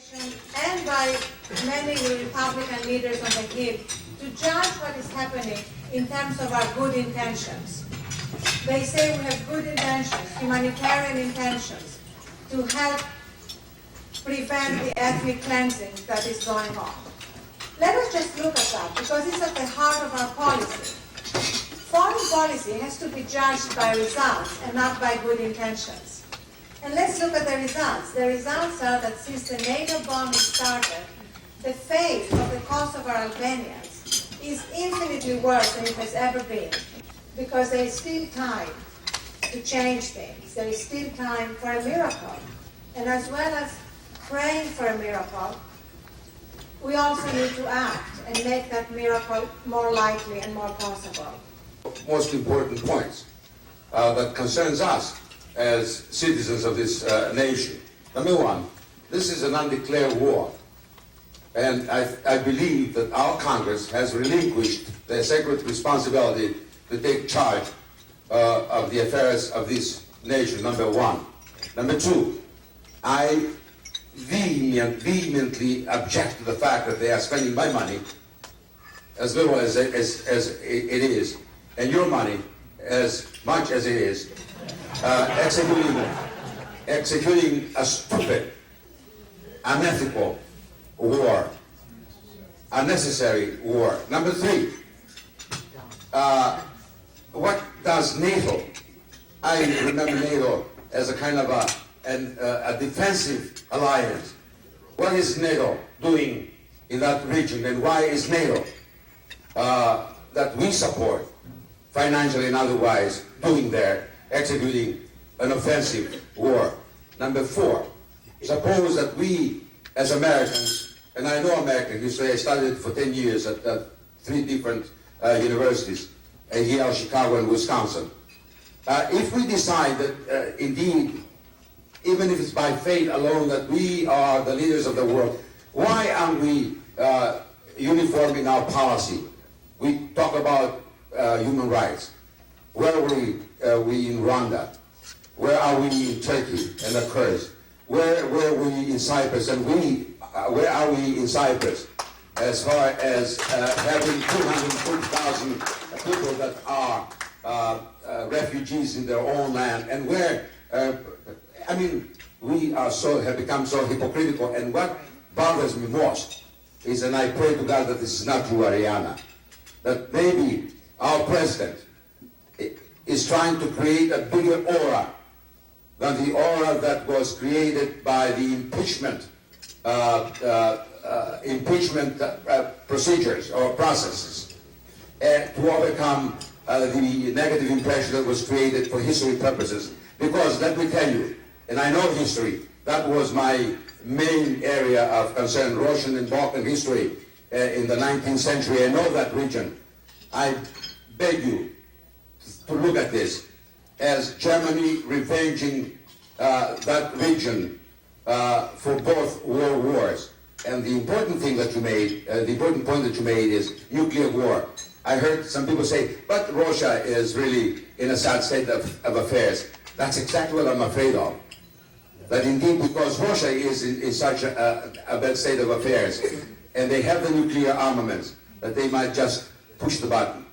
and by many Republican leaders on the Hill to judge what is happening in terms of our good intentions. They say we have good intentions, humanitarian intentions, to help prevent the ethnic cleansing that is going on. Let us just look at that, because it's at the heart of our policy. Foreign policy has to be judged by results and not by good intentions. And let's look at the results. The results are that since the NATO bombing started, the fate of the Kosovo Albanians is infinitely worse than it has ever been, because there is still time to change things. There is still time for a miracle. And as well as praying for a miracle, we also need to act and make that miracle more likely and more possible. Most important points that concerns us as citizens of this nation. Number one, this is an undeclared war. And I believe that our Congress has relinquished their sacred responsibility to take charge of the affairs of this nation, number one. Number two, I vehemently object to the fact that they are spending my money, as little as it is, and your money as much as it is, executing a stupid, unethical war, unnecessary war. Number three, what does NATO? I remember NATO as a kind of a defensive alliance. What is NATO doing in that region, and why is NATO that we support financially and otherwise doing there, executing an offensive war? Number four, suppose that we as Americans, and I know American history, I studied for 10 years at 3 different universities, Yale, Chicago, and Wisconsin. If we decide that indeed, even if it's by fate alone, that we are the leaders of the world, why aren't we uniforming our policy? We talk about human rights. Where are we in Rwanda? Where are we in Turkey and the Kurds? Where were we in Cyprus? And where are we in Cyprus as far as having 240,000 people that are refugees in their own land? And where, I mean, we have become so hypocritical. And what bothers me most is, and I pray to God that this is not true, Arianna, that maybe our president is trying to create a bigger aura than the aura that was created by the impeachment procedures or processes to overcome the negative impression that was created for history purposes. Because let me tell you, and I know history, that was my main area of concern, Russian and Balkan history in the 19th century. I know that region. I beg you to look at this as Germany revenging that region for both world wars. And the important thing that you made, the important point that you made is nuclear war. I heard some people say, but Russia is really in a sad state of affairs. That's exactly what I'm afraid of. That indeed, because Russia is in such a bad state of affairs, and they have the nuclear armaments, that they might just push the button.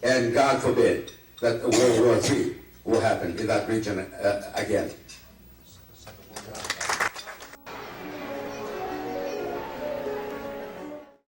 And God forbid that World War III will happen in that region again.